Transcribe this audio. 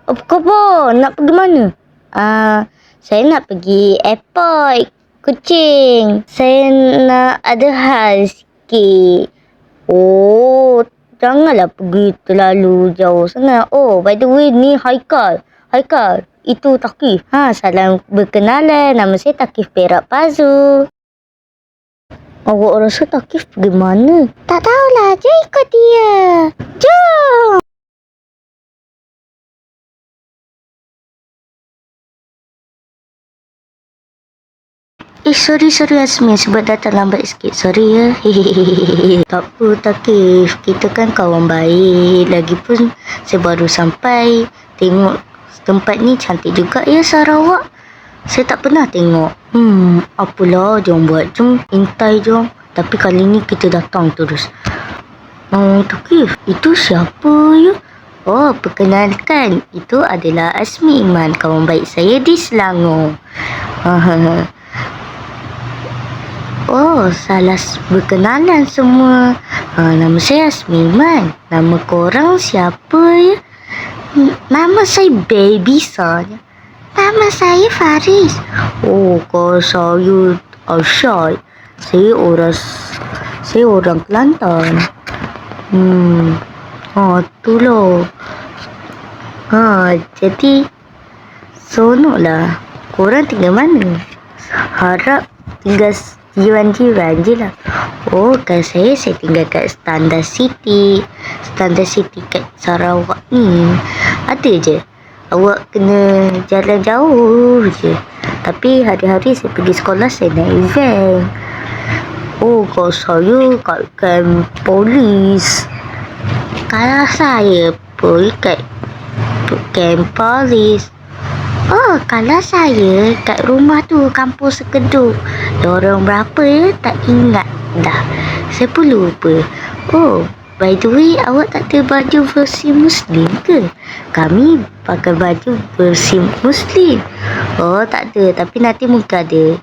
Apa khabar? Nak pergi mana? Saya nak pergi airport Kuching. Saya nak ada hal sikit. Oh, janganlah pergi terlalu jauh sangat. Oh, by the way, ni Haikal. Haikal, itu Thaqif. Salam berkenalan. Nama saya Thaqif Perak Pazu. Awak rasa Thaqif pergi mana? Tak tahulah. Jom ikut dia. Jom. Sorry Asmin sebab datang lambat sikit. Sorry ya. Hehehe. Tak apa Thaqif. Kita kan kawan baik. Lagipun saya baru sampai. Tengok tempat ni cantik juga ya Sarawak. Saya tak pernah tengok. Apalah, jom buat. Jom intai jom. Tapi kali ni kita datang terus. Thaqif, itu siapa ya? Oh, perkenalkan. Itu adalah Asmi Iman, kawan baik saya di Selangor. Oh, salah berkenalan semua. Nama saya Asmi Iman. Nama korang siapa ya? Nama saya Baby saja. Nama saya Faris. Oh, kalau saya Arsyad. Saya orang Kelantan. Itulah. Jadi seronoklah. Korang tinggal mana? Harap tinggal jiran-jiran je lah. Oh, kan saya tinggal kat Standard City. Standard City kat Sarawak ni. Ada je. Awak kena jalan jauh je. Tapi hari-hari saya pergi sekolah, saya naik van. Oh, kalau saya kat camp polis. Kalau saya pergi kat camp polis. Oh, kalau saya kat rumah tu, kampung Sekeduk. Dorang berapa ya? Tak ingat dah. Saya pun lupa. Oh, by the way, awak tak ada baju versi Muslim ke? Kami pakai baju versi Muslim. Oh, tak ada. Tapi nanti mungkin ada.